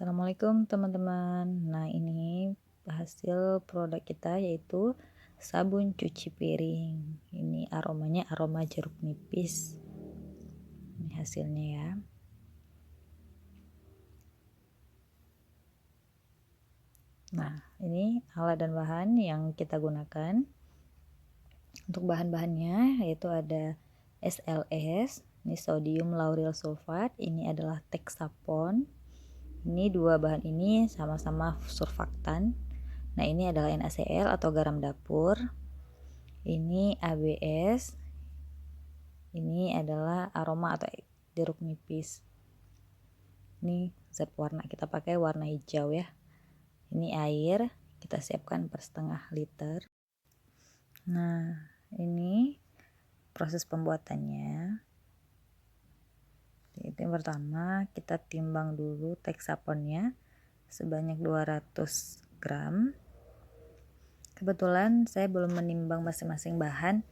Assalamualaikum teman-teman. Nah, ini hasil produk kita yaitu sabun cuci piring. Ini aromanya aroma jeruk nipis. Ini hasilnya ya. Nah, ini alat dan bahan yang kita gunakan. Untuk bahan-bahannya yaitu ada SLS, ini sodium lauryl sulfate, ini adalah Texapon. Ini dua bahan ini sama-sama surfaktan. Nah, ini adalah NaCl atau garam dapur. Ini ABS. Ini adalah aroma atau jeruk nipis. Ini zat warna, kita pakai warna hijau ya. Ini air, kita siapkan per setengah liter. Nah, ini proses pembuatannya. Itu yang pertama, kita timbang dulu Texaponnya sebanyak 200 gram. Kebetulan saya belum menimbang masing-masing bahan,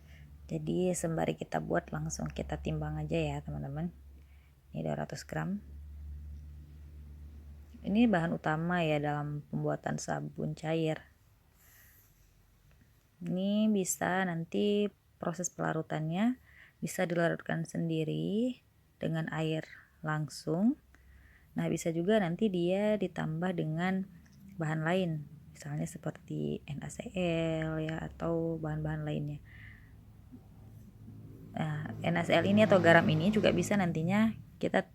jadi sembari kita buat langsung kita timbang aja ya teman-teman. Ini 200 gram. Ini bahan utama ya dalam pembuatan sabun cair. Ini bisa nanti proses pelarutannya bisa dilarutkan sendiri dengan air langsung. Nah, bisa juga nanti dia ditambah dengan bahan lain, misalnya seperti NaCl ya atau bahan-bahan lainnya. Nah, NaCl ini atau garam ini juga bisa nantinya kita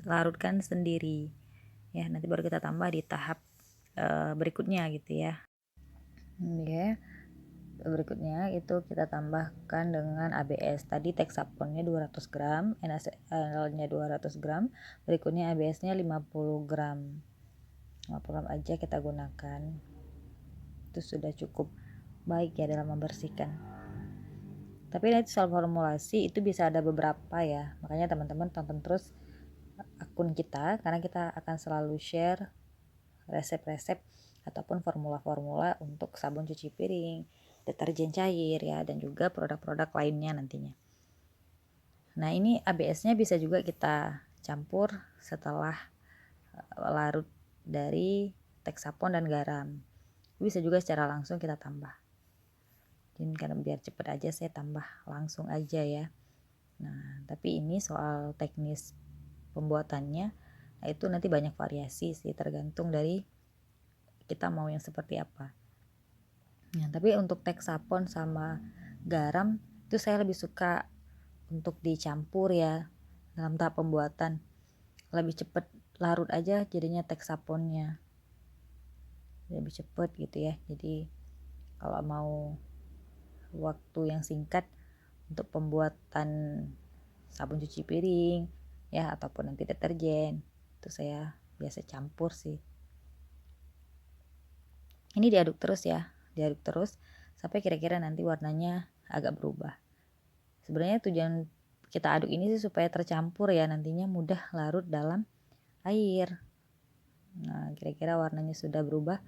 larutkan sendiri ya, nanti baru kita tambah di tahap berikutnya gitu ya. Berikutnya itu kita tambahkan dengan ABS. Tadi Texaponnya 200 gram, NaCl-nya 200 gram, berikutnya ABS-nya 50 gram. 50 gram aja kita gunakan. Itu sudah cukup baik ya dalam membersihkan. Tapi nanti soal formulasi itu bisa ada beberapa ya. Makanya teman-teman tonton terus akun kita karena kita akan selalu share resep-resep ataupun formula-formula untuk sabun cuci piring, deterjen cair ya, dan juga produk-produk lainnya nantinya. Nah, ini ABS-nya bisa juga kita campur setelah larut dari Texapon dan garam. Bisa juga secara langsung kita tambah. Jadi karena biar cepet aja saya tambah langsung aja ya. Nah, tapi ini soal teknis pembuatannya, nah itu nanti banyak variasi sih tergantung dari kita mau yang seperti apa. Nah, tapi untuk Texapon sama garam itu saya lebih suka untuk dicampur ya dalam tahap pembuatan. Lebih cepet larut aja jadinya Texaponnya. Lebih cepet gitu ya. Jadi kalau mau waktu yang singkat untuk pembuatan sabun cuci piring ya ataupun nanti deterjen, itu saya biasa campur sih. Ini diaduk terus ya, diaduk terus sampai kira-kira nanti warnanya agak berubah. Sebenarnya tujuan kita aduk ini sih supaya tercampur ya, nantinya mudah larut dalam air. Nah, kira-kira warnanya sudah berubah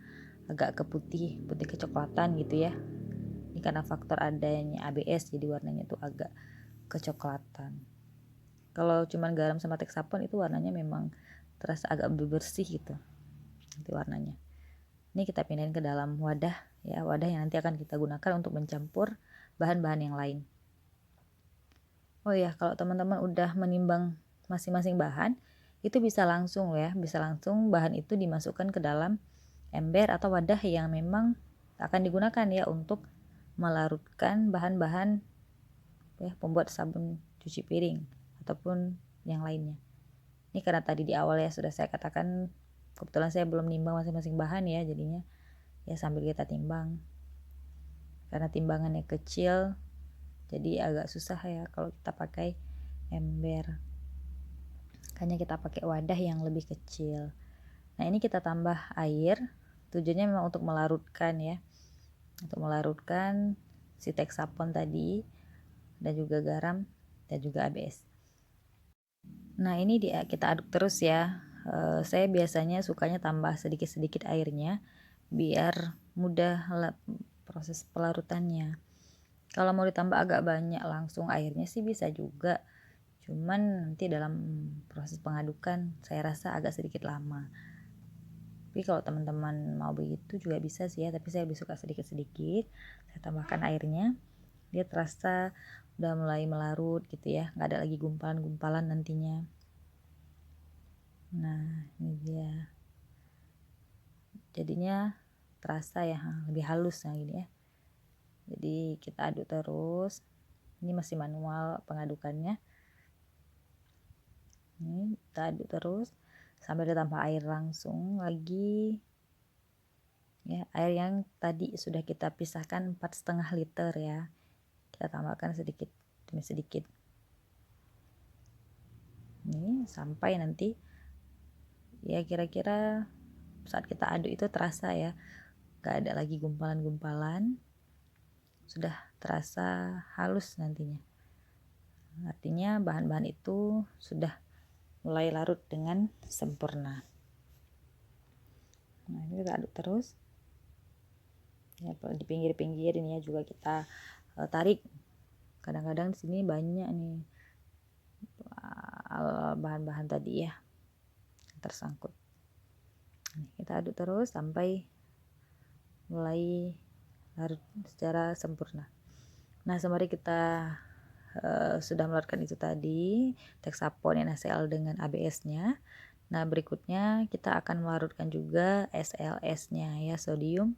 agak ke putih kecoklatan gitu ya. Ini karena faktor adanya ABS jadi warnanya tuh agak kecoklatan. Kalau cuman garam sama Texapon itu warnanya memang terasa agak bersih gitu nanti warnanya. Ini kita pindahin ke dalam wadah ya, wadah yang nanti akan kita gunakan untuk mencampur bahan-bahan yang lain. Oh ya, kalau teman-teman udah menimbang masing-masing bahan, itu bisa langsung ya, bisa langsung bahan itu dimasukkan ke dalam ember atau wadah yang memang akan digunakan ya untuk melarutkan bahan-bahan ya pembuat sabun cuci piring ataupun yang lainnya. Ini karena tadi di awal ya sudah saya katakan kebetulan saya belum nimbang masing-masing bahan ya, jadinya ya sambil kita timbang. Karena timbangannya kecil jadi agak susah ya kalau kita pakai ember. Makanya kita pakai wadah yang lebih kecil. Nah, ini kita tambah air. Tujuannya memang untuk melarutkan ya. Untuk melarutkan si Texapon tadi dan juga garam dan juga ABS. Nah, ini kita aduk terus ya. Saya biasanya sukanya tambah sedikit-sedikit airnya biar mudah proses pelarutannya. Kalau mau ditambah agak banyak langsung airnya sih bisa juga. Cuman nanti dalam proses pengadukan saya rasa agak sedikit lama. Tapi kalau teman-teman mau begitu juga bisa sih ya, tapi saya lebih suka sedikit-sedikit. Saya tambahkan airnya, dia terasa udah mulai melarut gitu ya, nggak ada lagi gumpalan-gumpalan nantinya. Nah ini dia, jadinya terasa ya lebih halus nah gini ya. Jadi kita aduk terus, ini masih manual pengadukannya. Ini kita aduk terus sampai ditambah air langsung lagi ya. Air yang tadi sudah kita pisahkan 4,5 liter ya, kita tambahkan sedikit demi sedikit ini sampai nanti ya kira-kira saat kita aduk itu terasa ya, gak ada lagi gumpalan-gumpalan, sudah terasa halus nantinya. Artinya bahan-bahan itu sudah mulai larut dengan sempurna. Nah ini kita aduk terus ya, di pinggir-pinggir ini ya juga kita tarik. Kadang-kadang di sini banyak nih bahan-bahan tadi ya tersangkut. Kita aduk terus sampai mulai larut secara sempurna. Nah sembari kita sudah melarutkan itu tadi, Texapon NaCl dengan ABS-nya. Nah berikutnya kita akan melarutkan juga SLS-nya ya, sodium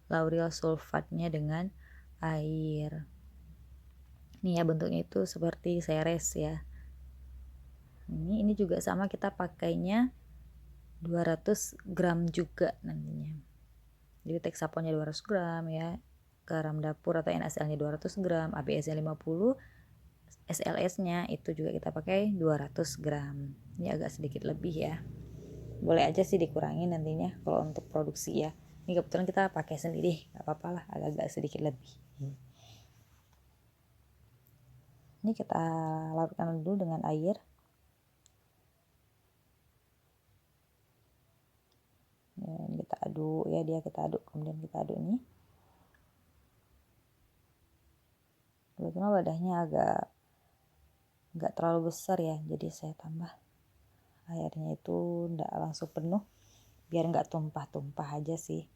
lauryl sulfatnya dengan air. Nih ya bentuknya itu seperti seres ya. Ini juga sama, kita pakainya 200 gram juga nantinya. Jadi Texaponnya 200 gram ya, garam dapur atau NaCl-nya 200 gram, ABS-nya 50, SLS-nya itu juga kita pakai 200 gram. Ini agak sedikit lebih ya. Boleh aja sih dikurangi nantinya kalau untuk produksi ya. Ini kebetulan kita pakai sendiri, nggak apa-apa lah, agak-agak sedikit lebih. Ini kita larutkan dulu dengan air. Ya, ini kita aduk ya, kita aduk, kemudian kita aduk ini. Kebetulan wadahnya agak nggak terlalu besar ya, jadi saya tambah airnya itu nggak langsung penuh biar nggak tumpah-tumpah aja sih.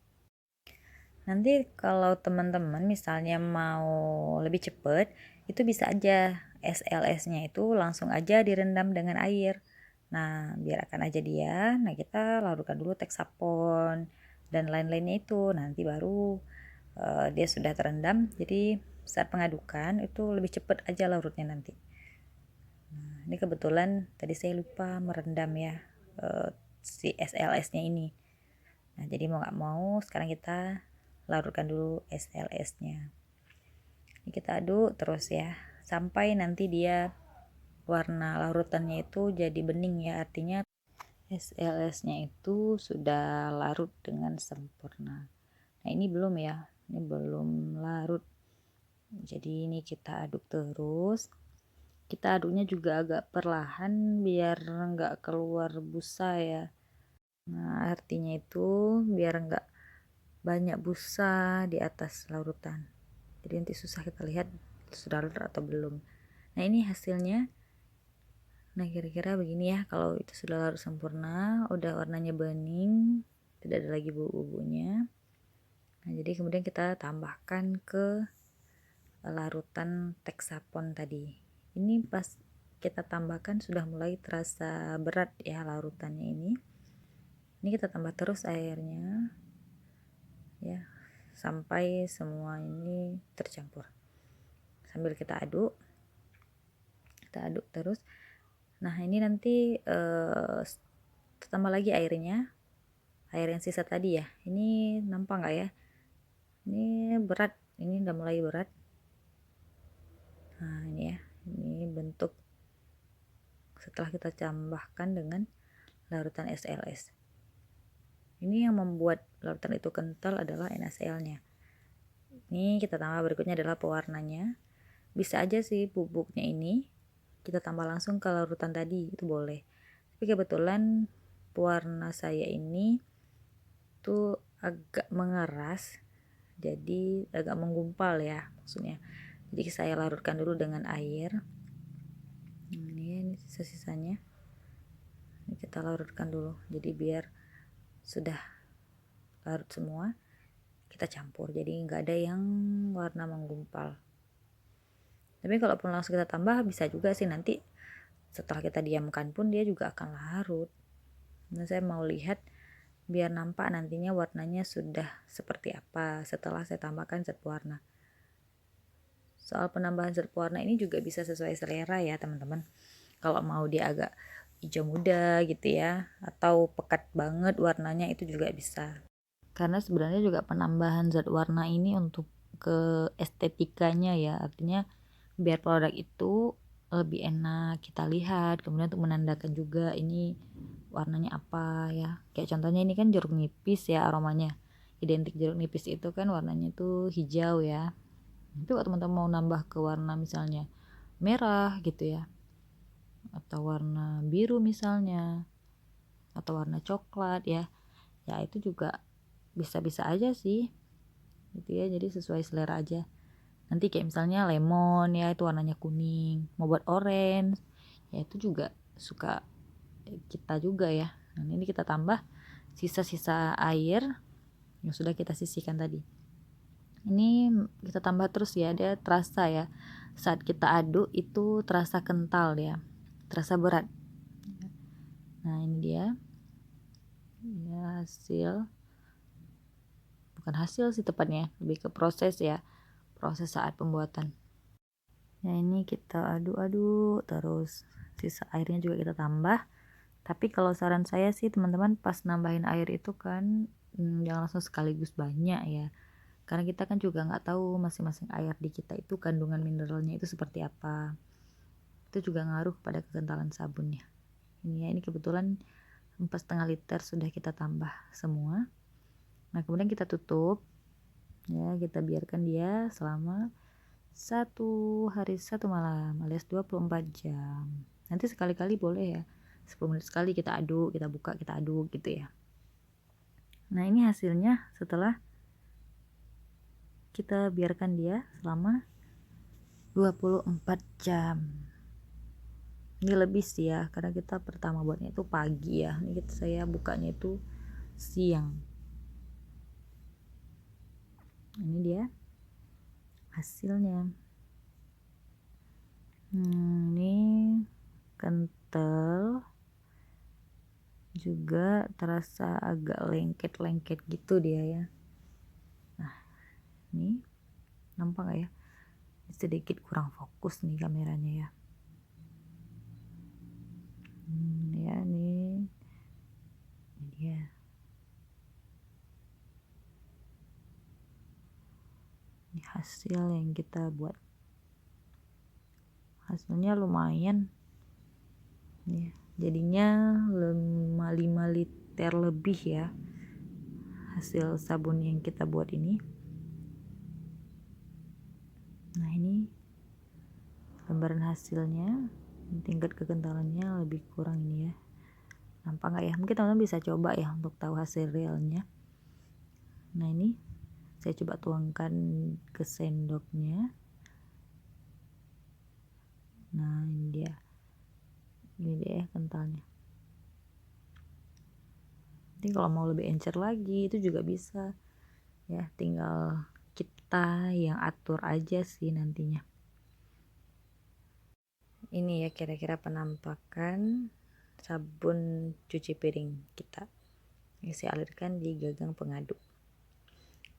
Nanti kalau teman-teman misalnya mau lebih cepet, itu bisa aja SLS-nya itu langsung aja direndam dengan air. Nah biarkan aja dia. Nah kita larutkan dulu Texapon dan lain-lainnya itu, nanti baru dia sudah terendam, jadi saat pengadukan itu lebih cepet aja larutnya nanti. Nah, ini kebetulan tadi saya lupa merendam ya si SLS-nya ini. Nah jadi mau nggak mau sekarang kita larutkan dulu SLS-nya. Ini kita aduk terus ya sampai nanti dia warna larutannya itu jadi bening ya, artinya SLS-nya itu sudah larut dengan sempurna. Nah ini belum ya, ini belum larut. Jadi ini kita aduk terus. Kita aduknya juga agak perlahan biar nggak keluar busa ya. Nah artinya itu biar nggak banyak busa di atas larutan, jadi nanti susah kita lihat sudah larut atau belum. Nah ini hasilnya. Nah kira-kira begini ya, kalau itu sudah larut sempurna, udah warnanya bening, tidak ada lagi bumbu-bumbunya. Nah jadi kemudian kita tambahkan ke larutan Texapon tadi. Ini pas kita tambahkan sudah mulai terasa berat ya larutannya ini. Ini kita tambah terus airnya ya sampai semua ini tercampur, sambil kita aduk terus. Nah ini nanti tambah lagi airnya, air yang sisa tadi ya. Ini nampak nggak ya, ini berat, ini udah mulai berat. Nah ini ya, ini bentuk setelah kita tambahkan dengan larutan SLS. Ini yang membuat larutan itu kental adalah NaCl-nya. Ini kita tambah berikutnya adalah pewarnanya. Bisa aja sih bubuknya ini kita tambah langsung ke larutan tadi, itu boleh. Tapi kebetulan pewarna saya ini tuh agak mengeras, jadi agak menggumpal ya maksudnya. Jadi saya larutkan dulu dengan air. Ini sisa-sisanya. Ini kita larutkan dulu. Jadi biar sudah larut semua, kita campur, jadi nggak ada yang warna menggumpal. Tapi kalaupun langsung kita tambah bisa juga sih, nanti setelah kita diamkan pun dia juga akan larut. Nah, saya mau lihat biar nampak nantinya warnanya sudah seperti apa setelah saya tambahkan zat pewarna. Soal penambahan zat pewarna ini juga bisa sesuai selera ya teman-teman. Kalau mau dia agak hijau muda gitu ya, atau pekat banget warnanya, itu juga bisa. Karena sebenarnya juga penambahan zat warna ini untuk ke estetikanya ya, artinya biar produk itu lebih enak kita lihat, kemudian untuk menandakan juga ini warnanya apa ya. Kayak contohnya ini kan jeruk nipis ya, aromanya identik jeruk nipis itu kan warnanya itu hijau ya. Tapi kalau teman-teman mau nambah ke warna misalnya merah gitu ya, atau warna biru misalnya, atau warna coklat ya, ya itu juga bisa-bisa aja sih gitu ya. Jadi sesuai selera aja. Nanti kayak misalnya lemon ya, itu warnanya kuning, mau buat orange ya itu juga suka kita juga ya. Nah, ini kita tambah sisa-sisa air yang sudah kita sisihkan tadi. Ini kita tambah terus ya, dia terasa ya saat kita aduk itu terasa kental ya, terasa berat. Nah ini dia ya hasil, bukan hasil sih tepatnya, lebih ke proses ya, proses saat pembuatan. Nah ini kita aduk-aduk terus, sisa airnya juga kita tambah. Tapi kalau saran saya sih teman-teman, pas nambahin air itu kan jangan langsung sekaligus banyak ya, karena kita kan juga nggak tahu masing-masing air di kita itu kandungan mineralnya itu seperti apa. Itu juga ngaruh pada kekentalan sabunnya. Ini ya, ini kebetulan 4,5 liter sudah kita tambah semua. Nah kemudian kita tutup ya, kita biarkan dia selama 1 hari 1 malam alias 24 jam. Nanti sekali-kali boleh ya, 10 menit sekali kita aduk, kita buka, kita aduk gitu ya. Nah ini hasilnya setelah kita biarkan dia selama 24 jam. Ini lebih sih ya, karena kita pertama buatnya itu pagi ya. Ini saya bukanya itu siang. Ini dia hasilnya. Ini kental, juga terasa agak lengket-lengket gitu dia ya. Nah ini nampak gak ya, sedikit kurang fokus nih kameranya ya. Ya nih, ini dia. Ini hasil yang kita buat, hasilnya lumayan ya, jadinya 5 liter lebih ya hasil sabun yang kita buat ini. Nah ini gambaran hasilnya, tingkat kekentalannya lebih kurang ini ya, nampak nggak ya? Mungkin teman-teman bisa coba ya untuk tahu hasil realnya. Nah ini saya coba tuangkan ke sendoknya. Nah ini dia kentalnya. Nanti kalau mau lebih encer lagi itu juga bisa ya, tinggal kita yang atur aja sih nantinya. Ini ya kira-kira penampakan sabun cuci piring kita. Ini saya alirkan di gagang pengaduk.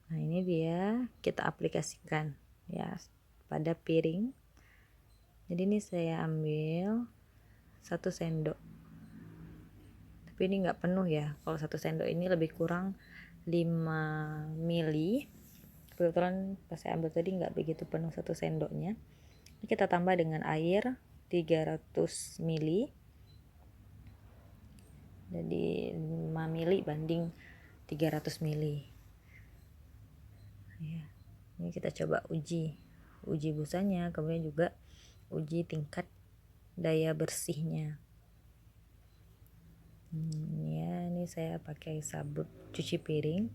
Nah ini dia, kita aplikasikan ya pada piring. Jadi ini saya ambil 1 sendok, tapi ini nggak penuh ya. Kalau 1 sendok ini lebih kurang 5 mili. Kebetulan pas saya ambil tadi nggak begitu penuh 1 sendoknya. Ini kita tambah dengan air 300 mili. Jadi 5 mili banding 300 mili ya. Ini kita coba uji busanya, kemudian juga uji tingkat daya bersihnya. Ya ini saya pakai sabun cuci piring.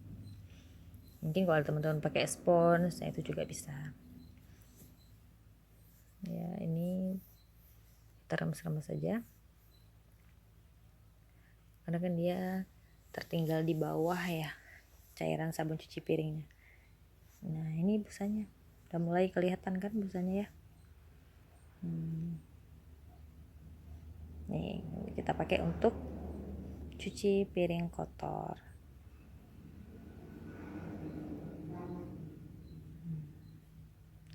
Mungkin kalau teman-teman pakai spons, nah itu juga bisa ya. Ini kita remes-remes saja, karena kan dia tertinggal di bawah ya cairan sabun cuci piringnya. Nah ini busanya udah mulai kelihatan kan busanya ya. Nih kita pakai untuk cuci piring kotor.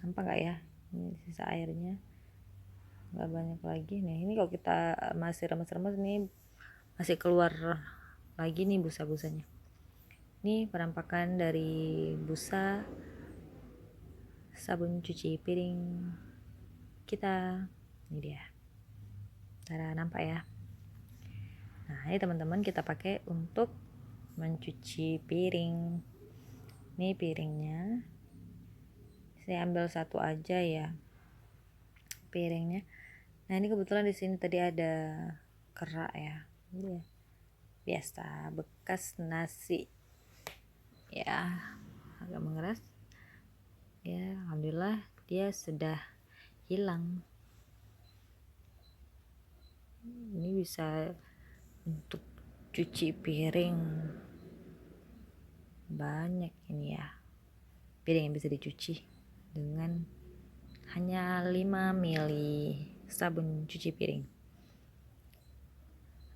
Nampak nggak ya, ini sisa airnya nggak banyak lagi. Nih ini kalau kita masih remes-remes nih masih keluar lagi nih busa-busanya. Ini penampakan dari busa sabun cuci piring kita. Ini dia, cara nampak ya. Nah ini teman-teman kita pakai untuk mencuci piring. Ini piringnya saya ambil satu aja ya piringnya. Nah ini kebetulan di sini tadi ada kerak ya, ini ya biasa bekas nasi ya, agak mengeras ya. Alhamdulillah dia sudah hilang. Ini bisa untuk cuci piring banyak ini ya, piring yang bisa dicuci dengan hanya 5 mili sabun cuci piring.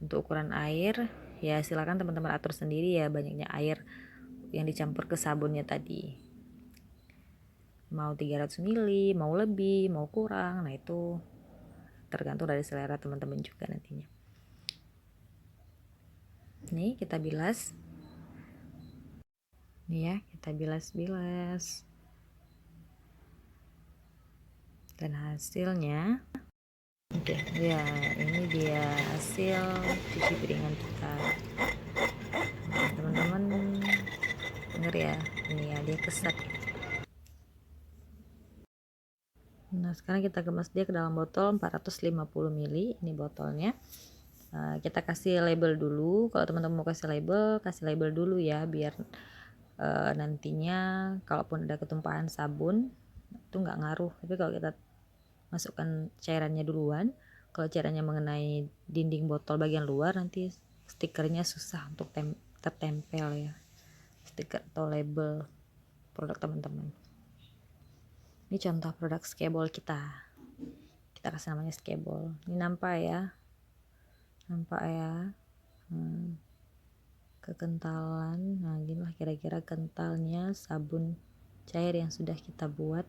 Untuk ukuran air ya silakan teman-teman atur sendiri ya, banyaknya air yang dicampur ke sabunnya tadi, mau 300 mili, mau lebih, mau kurang. Nah itu tergantung dari selera teman-teman juga nantinya. Nih kita bilas, nih ya kita bilas-bilas, dan hasilnya ya ini dia hasil cuci piringan kita. Nah, teman-teman denger ya, ini ya dia kesat. Nah sekarang kita kemas dia ke dalam botol 450 mili. Ini botolnya. Kita kasih label dulu. Kalau teman-teman mau kasih label dulu ya, biar nantinya kalaupun ada ketumpahan sabun itu nggak ngaruh. Tapi kalau kita masukkan cairannya duluan, kalau cairannya mengenai dinding botol bagian luar, nanti stikernya susah untuk tertempel ya, stiker atau label produk teman-teman. Ini contoh produk skebol kita kasih namanya skebol. Ini nampak ya kekentalan. Nah ginilah kira-kira kentalnya sabun cair yang sudah kita buat.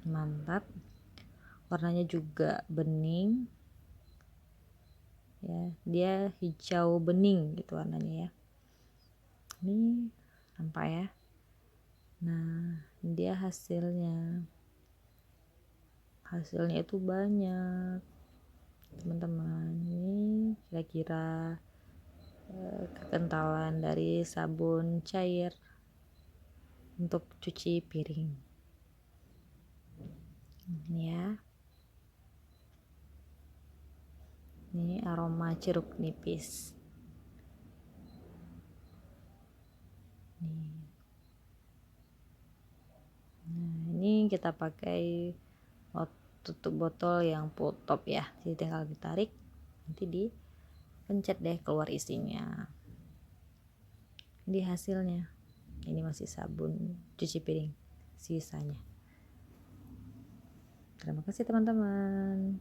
Mantap, warnanya juga bening ya, dia hijau bening gitu warnanya ya. Ini nampak ya. Nah dia hasilnya itu banyak teman-teman. Ini kira-kira kekentalan dari sabun cair untuk cuci piring ini ya. Ini aroma jeruk nipis nih. Nah ini kita pakai tutup botol yang full top ya, jadi tinggal ditarik, nanti dipencet deh keluar isinya. Ini hasilnya, ini masih sabun cuci piring sisanya. Terima kasih teman-teman.